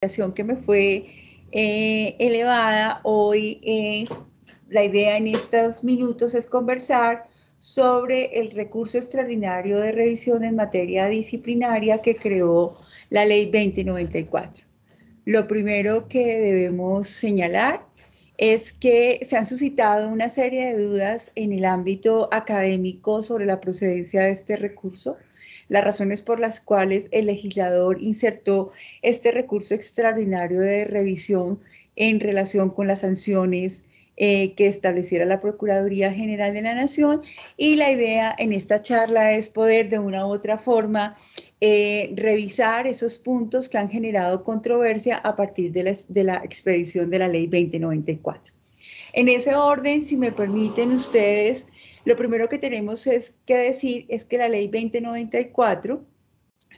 Que me fue elevada hoy. La idea en estos minutos es conversar sobre el recurso extraordinario de revisión en materia disciplinaria que creó la Ley 2094. Lo primero que debemos señalar es que se han suscitado una serie de dudas en el ámbito académico sobre la procedencia de este recurso, las razones por las cuales el legislador insertó este recurso extraordinario de revisión en relación con las sanciones que estableciera la Procuraduría General de la Nación, y la idea en esta charla es poder de una u otra forma revisar esos puntos que han generado controversia a partir de la expedición de la Ley 2094. En ese orden, si me permiten ustedes, lo primero que tenemos que decir es que la Ley 2094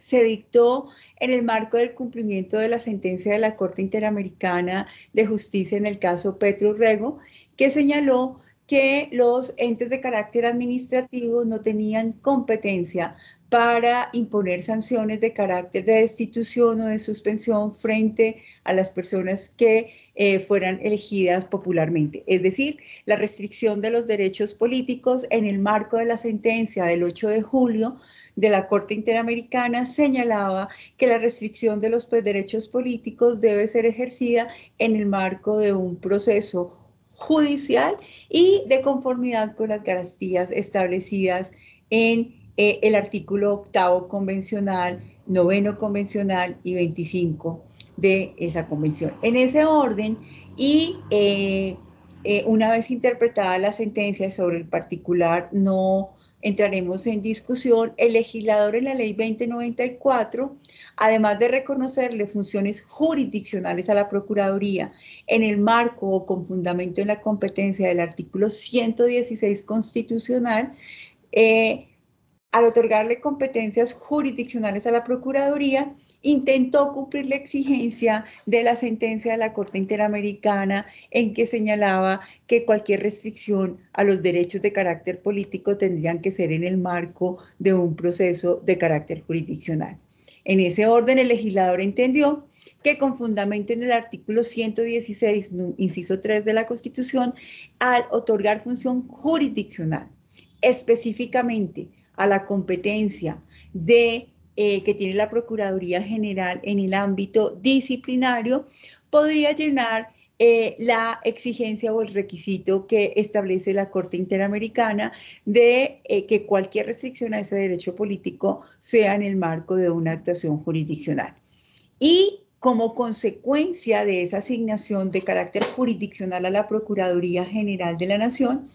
se dictó en el marco del cumplimiento de la sentencia de la Corte Interamericana de Justicia en el caso Petro Rego, que señaló que los entes de carácter administrativo no tenían competencia para imponer sanciones de carácter de destitución o de suspensión frente a las personas que fueran elegidas popularmente. Es decir, la restricción de los derechos políticos en el marco de la sentencia del 8 de julio de la Corte Interamericana señalaba que la restricción de los derechos políticos debe ser ejercida en el marco de un proceso judicial y de conformidad con las garantías establecidas en el artículo 8º convencional, 9º convencional y 25 de esa convención. En ese orden, y una vez interpretada la sentencia sobre el particular, no entraremos en discusión. El legislador en la Ley 2094, además de reconocerle funciones jurisdiccionales a la Procuraduría en el marco o con fundamento en la competencia del artículo 116 constitucional, al otorgarle competencias jurisdiccionales a la Procuraduría, intentó cumplir la exigencia de la sentencia de la Corte Interamericana en que señalaba que cualquier restricción a los derechos de carácter político tendrían que ser en el marco de un proceso de carácter jurisdiccional. En ese orden, el legislador entendió que con fundamento en el artículo 116, inciso 3 de la Constitución, al otorgar función jurisdiccional específicamente a la competencia que tiene la Procuraduría General en el ámbito disciplinario, podría llenar la exigencia o el requisito que establece la Corte Interamericana de que cualquier restricción a ese derecho político sea en el marco de una actuación jurisdiccional. Y como consecuencia de esa asignación de carácter jurisdiccional a la Procuraduría General de la Nación,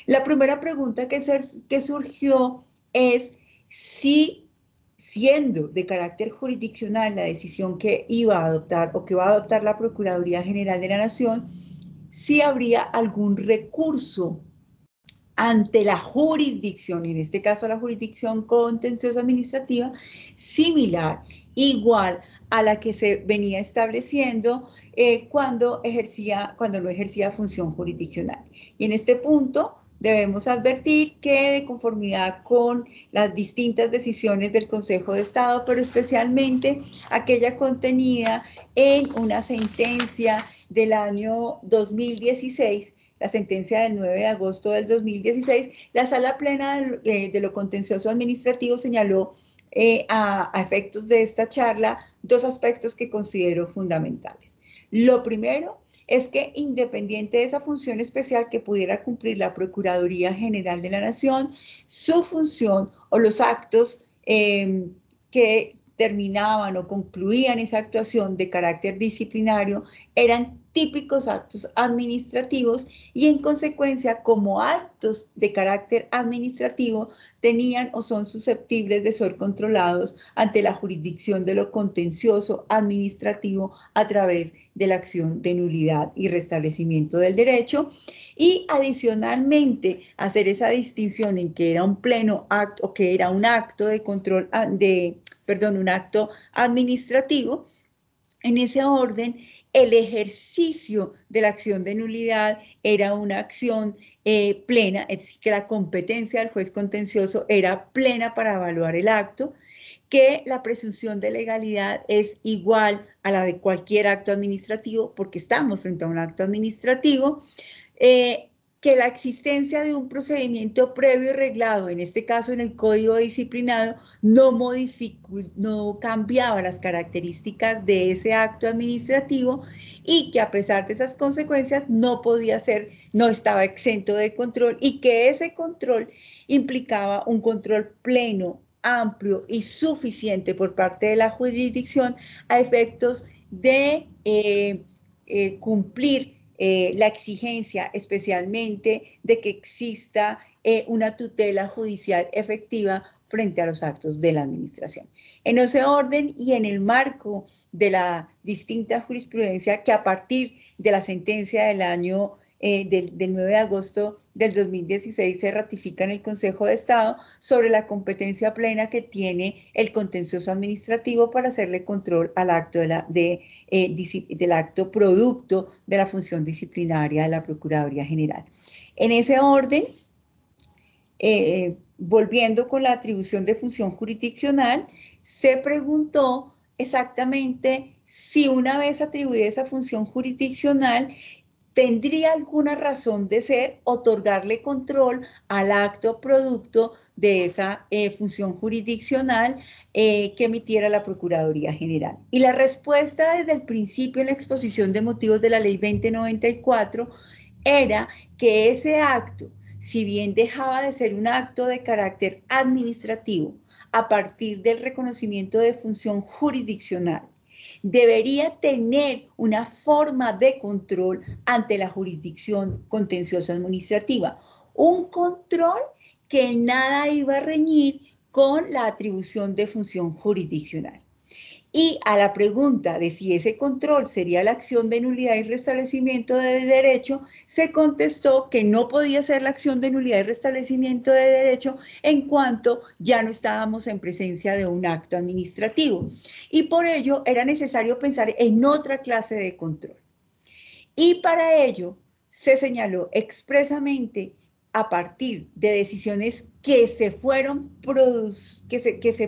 la primera pregunta que surgió es si, siendo de carácter jurisdiccional la decisión que iba a adoptar o que va a adoptar la Procuraduría General de la Nación, si habría algún recurso ante la jurisdicción, en este caso la jurisdicción contenciosa administrativa, similar, igual a la que se venía estableciendo cuando no ejercía función jurisdiccional. Y en este punto debemos advertir que, de conformidad con las distintas decisiones del Consejo de Estado, pero especialmente aquella contenida en una sentencia del año 2016, la sentencia del 9 de agosto del 2016, la Sala Plena de lo Contencioso Administrativo señaló a efectos de esta charla dos aspectos que considero fundamentales. Lo primero es que, independiente de esa función especial que pudiera cumplir la Procuraduría General de la Nación, su función o los actos que terminaban o concluían esa actuación de carácter disciplinario eran típicos actos administrativos y, en consecuencia, como actos de carácter administrativo, tenían o son susceptibles de ser controlados ante la jurisdicción de lo contencioso administrativo a través de la acción de nulidad y restablecimiento del derecho. Y adicionalmente, hacer esa distinción en que era un pleno acto o que era un acto de control, un acto administrativo. En ese orden, el ejercicio de la acción de nulidad era una acción plena, es decir, que la competencia del juez contencioso era plena para evaluar el acto, que la presunción de legalidad es igual a la de cualquier acto administrativo, porque estamos frente a un acto administrativo, que la existencia de un procedimiento previo y reglado, en este caso en el Código Disciplinado, no cambiaba las características de ese acto administrativo y que a pesar de esas consecuencias no estaba exento de control y que ese control implicaba un control pleno, amplio y suficiente por parte de la jurisdicción a efectos de cumplir la exigencia especialmente de que exista una tutela judicial efectiva frente a los actos de la administración. En ese orden y en el marco de la distinta jurisprudencia que a partir de la sentencia del año del 9 de agosto del 2016 se ratifica en el Consejo de Estado sobre la competencia plena que tiene el contencioso administrativo para hacerle control al acto del acto producto de la función disciplinaria de la Procuraduría General. En ese orden, volviendo con la atribución de función jurisdiccional, se preguntó exactamente si una vez atribuida esa función jurisdiccional, tendría alguna razón de ser otorgarle control al acto producto de esa función jurisdiccional que emitiera la Procuraduría General. Y la respuesta desde el principio en la exposición de motivos de la Ley 2094 era que ese acto, si bien dejaba de ser un acto de carácter administrativo a partir del reconocimiento de función jurisdiccional, debería tener una forma de control ante la jurisdicción contenciosa administrativa, un control que en nada iba a reñir con la atribución de función jurisdiccional. Y a la pregunta de si ese control sería la acción de nulidad y restablecimiento de derecho, se contestó que no podía ser la acción de nulidad y restablecimiento de derecho en cuanto ya no estábamos en presencia de un acto administrativo. Y por ello era necesario pensar en otra clase de control. Y para ello se señaló expresamente a partir de decisiones que se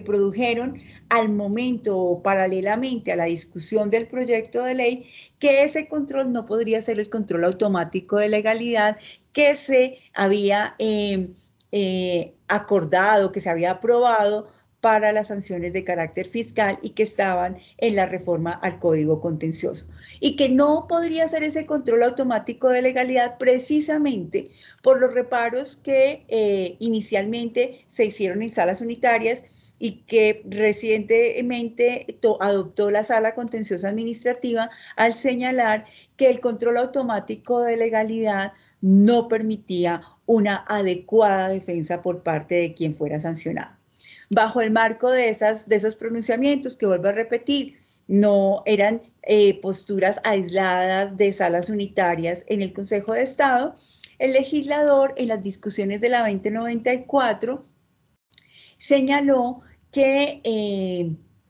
produjeron al momento o paralelamente a la discusión del proyecto de ley, que ese control no podría ser el control automático de legalidad que se había acordado, que se había aprobado para las sanciones de carácter fiscal y que estaban en la reforma al Código Contencioso. Y que no podría ser ese control automático de legalidad precisamente por los reparos que inicialmente se hicieron en salas unitarias y que recientemente adoptó la Sala Contenciosa Administrativa al señalar que el control automático de legalidad no permitía una adecuada defensa por parte de quien fuera sancionado. Bajo el marco de esos pronunciamientos, que vuelvo a repetir, no eran posturas aisladas de salas unitarias en el Consejo de Estado, el legislador en las discusiones de la 2094 señaló que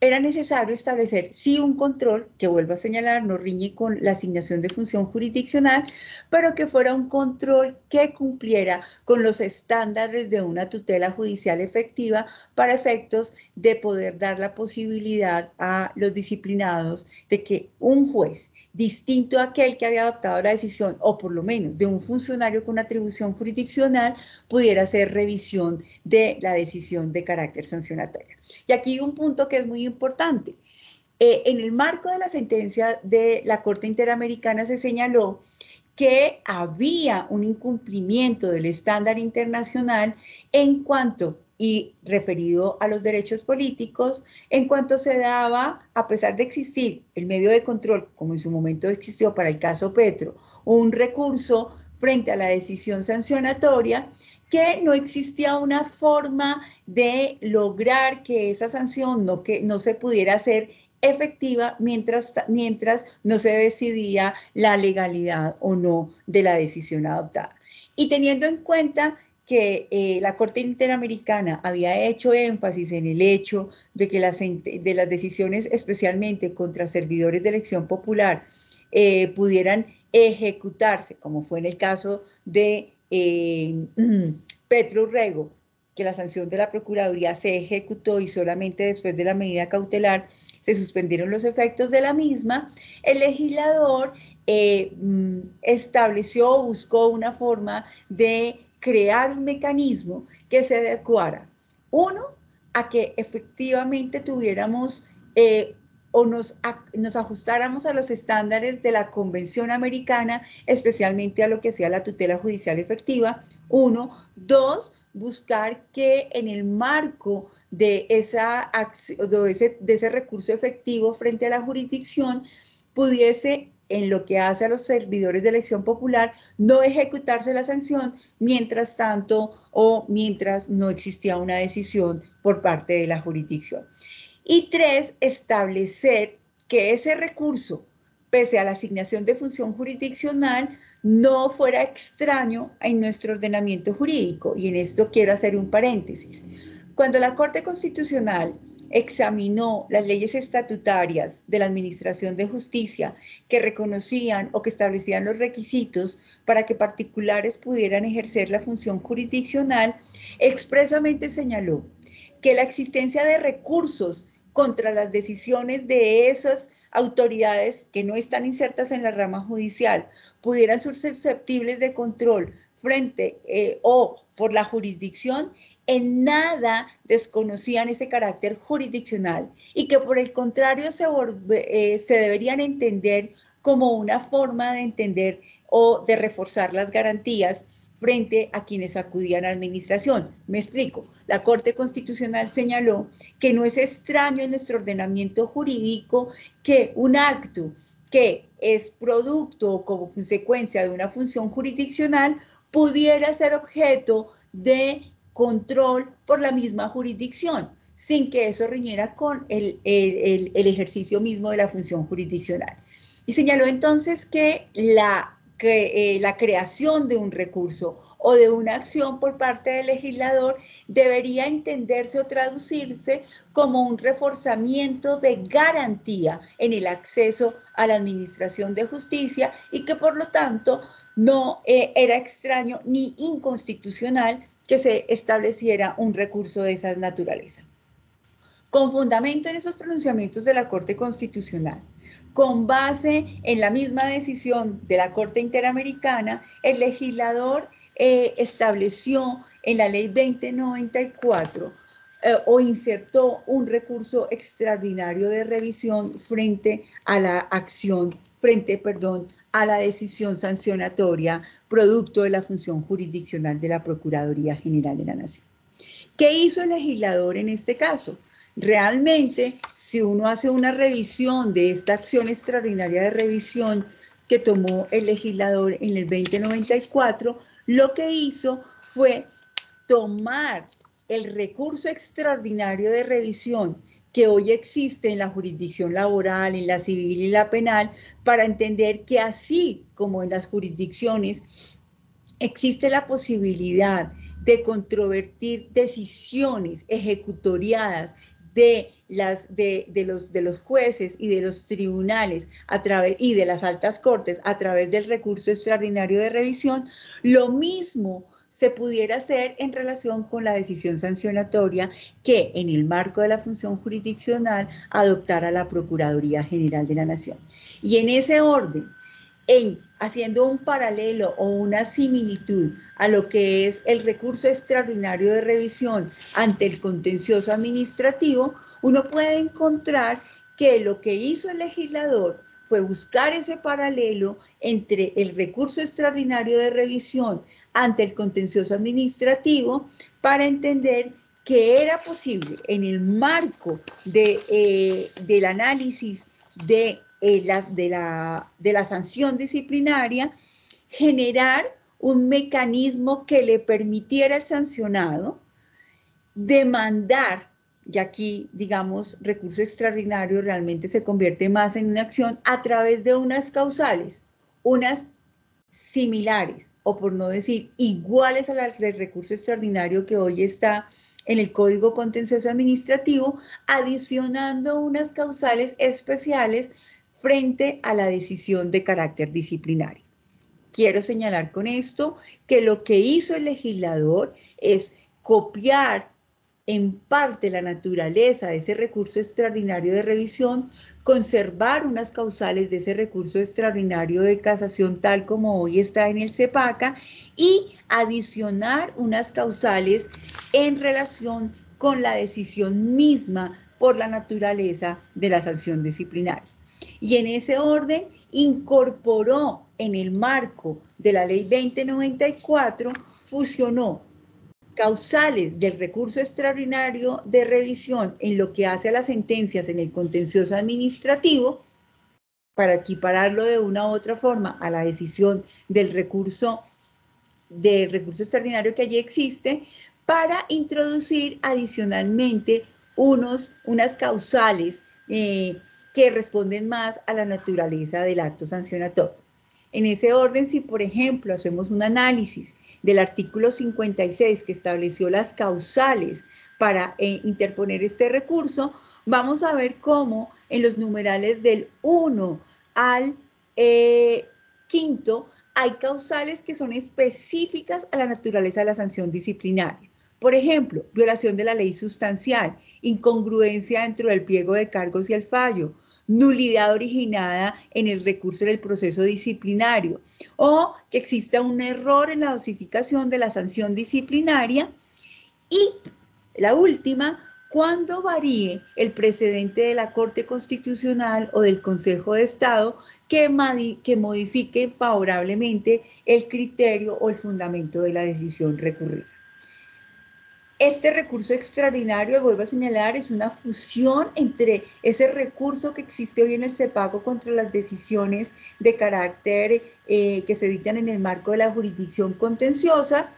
era necesario establecer sí un control, que vuelvo a señalar, no riñe con la asignación de función jurisdiccional, pero que fuera un control que cumpliera con los estándares de una tutela judicial efectiva para efectos de poder dar la posibilidad a los disciplinados de que un juez distinto a aquel que había adoptado la decisión, o por lo menos de un funcionario con atribución jurisdiccional, pudiera hacer revisión de la decisión de carácter sancionatorio. Y aquí un punto que es muy importante. En el marco de la sentencia de la Corte Interamericana se señaló que había un incumplimiento del estándar internacional en cuanto, y referido a los derechos políticos, en cuanto se daba, a pesar de existir el medio de control, como en su momento existió para el caso Petro, un recurso frente a la decisión sancionatoria, que no existía una forma de lograr que esa sanción no se pudiera hacer efectiva mientras no se decidía la legalidad o no de la decisión adoptada. Y teniendo en cuenta que la Corte Interamericana había hecho énfasis en el hecho de que de las decisiones, especialmente contra servidores de elección popular, pudieran ejecutarse, como fue en el caso de Petro Urrego, que la sanción de la Procuraduría se ejecutó y solamente después de la medida cautelar se suspendieron los efectos de la misma, el legislador estableció o buscó una forma de crear un mecanismo que se adecuara, uno, a que efectivamente tuviéramos o nos ajustáramos a los estándares de la Convención Americana, especialmente a lo que sea la tutela judicial efectiva, uno. Dos, buscar que en el marco de ese recurso efectivo frente a la jurisdicción pudiese, en lo que hace a los servidores de elección popular, no ejecutarse la sanción mientras tanto o mientras no existía una decisión por parte de la jurisdicción. Y tres, establecer que ese recurso, pese a la asignación de función jurisdiccional, no fuera extraño en nuestro ordenamiento jurídico. Y en esto quiero hacer un paréntesis. Cuando la Corte Constitucional examinó las leyes estatutarias de la Administración de Justicia que reconocían o que establecían los requisitos para que particulares pudieran ejercer la función jurisdiccional, expresamente señaló que la existencia de recursos contra las decisiones de esas autoridades que no están insertas en la rama judicial pudieran ser susceptibles de control frente o por la jurisdicción, en nada desconocían ese carácter jurisdiccional y que por el contrario se deberían entender como una forma de entender o de reforzar las garantías frente a quienes acudían a la administración. Me explico. La Corte Constitucional señaló que no es extraño en nuestro ordenamiento jurídico que un acto que es producto o como consecuencia de una función jurisdiccional pudiera ser objeto de control por la misma jurisdicción, sin que eso riñera con el ejercicio mismo de la función jurisdiccional. Y señaló entonces que la creación de un recurso o de una acción por parte del legislador debería entenderse o traducirse como un reforzamiento de garantía en el acceso a la administración de justicia y que por lo tanto no era extraño ni inconstitucional que se estableciera un recurso de esa naturaleza. Con fundamento en esos pronunciamientos de la Corte Constitucional, con base en la misma decisión de la Corte Interamericana, el legislador estableció en la Ley 2094 o insertó un recurso extraordinario de revisión frente a la acción, a la decisión sancionatoria producto de la función jurisdiccional de la Procuraduría General de la Nación. ¿Qué hizo el legislador en este caso? Realmente, si uno hace una revisión de esta acción extraordinaria de revisión que tomó el legislador en el 2094, lo que hizo fue tomar el recurso extraordinario de revisión que hoy existe en la jurisdicción laboral, en la civil y la penal, para entender que así como en las jurisdicciones existe la posibilidad de controvertir decisiones ejecutoriadas de los jueces y de los tribunales y de las altas cortes a través del recurso extraordinario de revisión, lo mismo se pudiera hacer en relación con la decisión sancionatoria que en el marco de la función jurisdiccional adoptara la Procuraduría General de la Nación. Y en ese orden, haciendo un paralelo o una similitud a lo que es el recurso extraordinario de revisión ante el contencioso administrativo, uno puede encontrar que lo que hizo el legislador fue buscar ese paralelo entre el recurso extraordinario de revisión ante el contencioso administrativo para entender que era posible en el marco del análisis de la sanción disciplinaria, generar un mecanismo que le permitiera al sancionado demandar, y aquí, digamos, recurso extraordinario realmente se convierte más en una acción a través de unas causales, unas similares, o por no decir iguales a las del recurso extraordinario que hoy está en el Código Contencioso Administrativo, adicionando unas causales especiales frente a la decisión de carácter disciplinario. Quiero señalar con esto que lo que hizo el legislador es copiar en parte la naturaleza de ese recurso extraordinario de revisión, conservar unas causales de ese recurso extraordinario de casación tal como hoy está en el CEPACA y adicionar unas causales en relación con la decisión misma por la naturaleza de la sanción disciplinaria. Y en ese orden incorporó en el marco de la Ley 2094, fusionó causales del recurso extraordinario de revisión en lo que hace a las sentencias en el contencioso administrativo, para equipararlo de una u otra forma a la decisión del recurso extraordinario que allí existe, para introducir adicionalmente unas causales que responden más a la naturaleza del acto sancionatorio. En ese orden, si por ejemplo hacemos un análisis del artículo 56 que estableció las causales para interponer este recurso, vamos a ver cómo en los numerales del 1 al quinto hay causales que son específicas a la naturaleza de la sanción disciplinaria. Por ejemplo, violación de la ley sustancial, incongruencia dentro del pliego de cargos y el fallo, nulidad originada en el recurso del proceso disciplinario, o que exista un error en la dosificación de la sanción disciplinaria. Y la última, cuando varíe el precedente de la Corte Constitucional o del Consejo de Estado que modifique favorablemente el criterio o el fundamento de la decisión recurrida. Este recurso extraordinario, vuelvo a señalar, es una fusión entre ese recurso que existe hoy en el CEPACO contra las decisiones de carácter que se dictan en el marco de la jurisdicción contenciosa,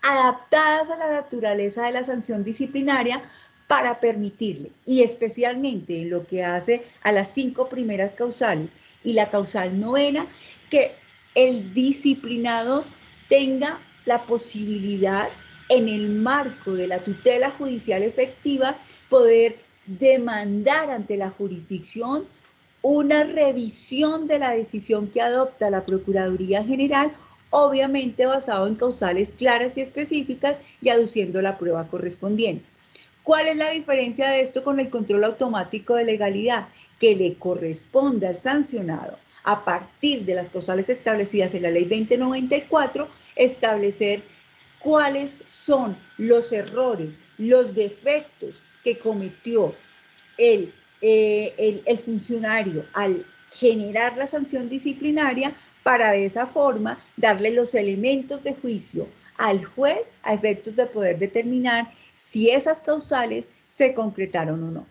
adaptadas a la naturaleza de la sanción disciplinaria para permitirle, y especialmente en lo que hace a las 5 primeras causales y la causal novena, que el disciplinado tenga la posibilidad, en el marco de la tutela judicial efectiva, poder demandar ante la jurisdicción una revisión de la decisión que adopta la Procuraduría General, obviamente basado en causales claras y específicas y aduciendo la prueba correspondiente. ¿Cuál es la diferencia de esto con el control automático de legalidad? Que le corresponde al sancionado, a partir de las causales establecidas en la Ley 2094, establecer cuáles son los errores, los defectos que cometió el funcionario al generar la sanción disciplinaria, para de esa forma darle los elementos de juicio al juez a efectos de poder determinar si esas causales se concretaron o no.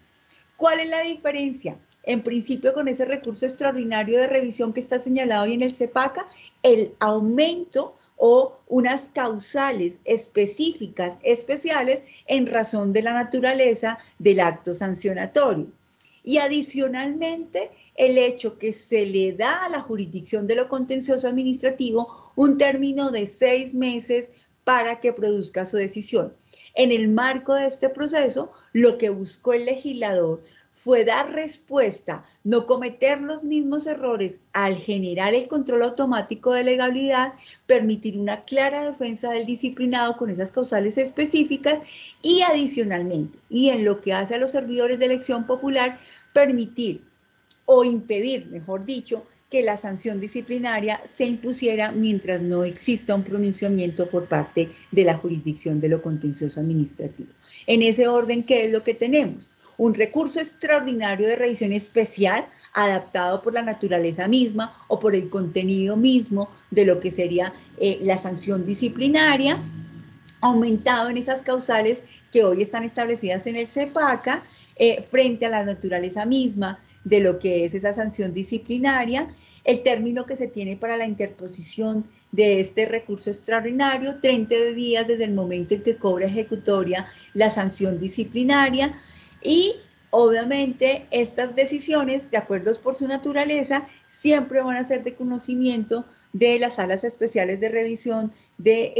¿Cuál es la diferencia? En principio, con ese recurso extraordinario de revisión que está señalado hoy en el CEPACA, el aumento o unas causales específicas, especiales, en razón de la naturaleza del acto sancionatorio. Y adicionalmente, el hecho que se le da a la jurisdicción de lo contencioso administrativo un término de 6 meses para que produzca su decisión. En el marco de este proceso, lo que buscó el legislador fue dar respuesta, no cometer los mismos errores al generar el control automático de legalidad, permitir una clara defensa del disciplinado con esas causales específicas y adicionalmente, y en lo que hace a los servidores de elección popular, permitir o impedir, mejor dicho, que la sanción disciplinaria se impusiera mientras no exista un pronunciamiento por parte de la jurisdicción de lo contencioso administrativo. En ese orden, ¿qué es lo que tenemos? Un recurso extraordinario de revisión especial adaptado por la naturaleza misma o por el contenido mismo de lo que sería la sanción disciplinaria, aumentado en esas causales que hoy están establecidas en el CEPACA, frente a la naturaleza misma de lo que es esa sanción disciplinaria, el término que se tiene para la interposición de este recurso extraordinario, 30 días desde el momento en que cobra ejecutoria la sanción disciplinaria, y obviamente estas decisiones, de acuerdo por su naturaleza, siempre van a ser de conocimiento de las salas especiales de revisión de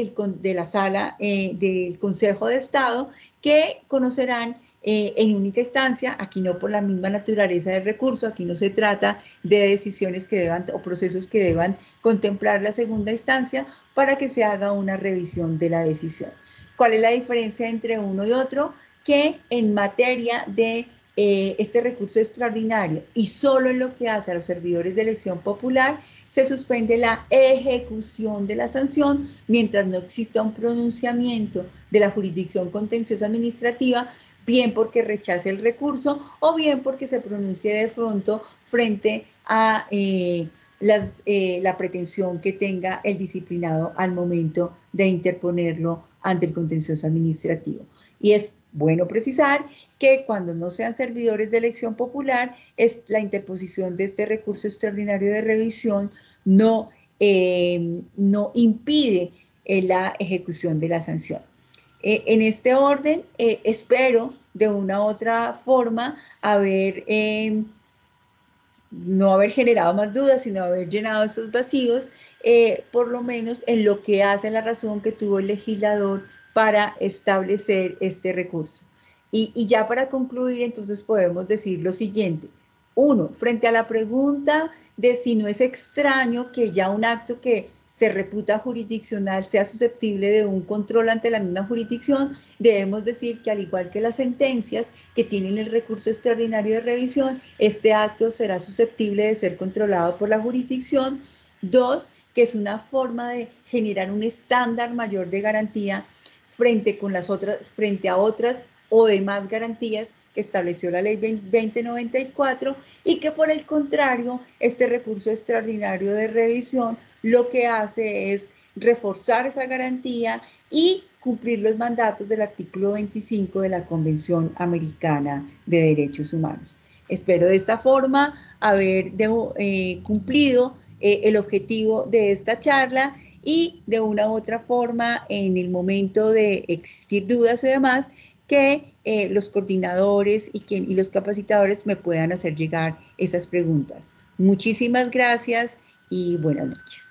la sala del Consejo de Estado, que conocerán en única instancia, aquí no por la misma naturaleza del recurso, aquí no se trata de decisiones que deban o procesos que deban contemplar la segunda instancia para que se haga una revisión de la decisión. ¿Cuál es la diferencia entre uno y otro? Que en materia de este recurso extraordinario y solo en lo que hace a los servidores de elección popular, se suspende la ejecución de la sanción mientras no exista un pronunciamiento de la jurisdicción contenciosa administrativa, bien porque rechace el recurso o bien porque se pronuncie de pronto frente a la pretensión que tenga el disciplinado al momento de interponerlo ante el contencioso administrativo. Y es bueno precisar que cuando no sean servidores de elección popular, es la interposición de este recurso extraordinario de revisión no impide la ejecución de la sanción. En este orden, espero de una u otra forma no haber generado más dudas, sino haber llenado esos vacíos, por lo menos en lo que hace la razón que tuvo el legislador para establecer este recurso. Y ya para concluir, entonces podemos decir lo siguiente. Uno, frente a la pregunta de si no es extraño que ya un acto que se reputa jurisdiccional sea susceptible de un control ante la misma jurisdicción, debemos decir que al igual que las sentencias que tienen el recurso extraordinario de revisión, este acto será susceptible de ser controlado por la jurisdicción. Dos, que es una forma de generar un estándar mayor de garantía frente a otras o demás garantías que estableció la ley 2094 y que por el contrario, este recurso extraordinario de revisión lo que hace es reforzar esa garantía y cumplir los mandatos del artículo 25 de la Convención Americana de Derechos Humanos. Espero de esta forma haber cumplido el objetivo de esta charla y de una u otra forma, en el momento de existir dudas y demás, que los coordinadores y los capacitadores me puedan hacer llegar esas preguntas. Muchísimas gracias y buenas noches.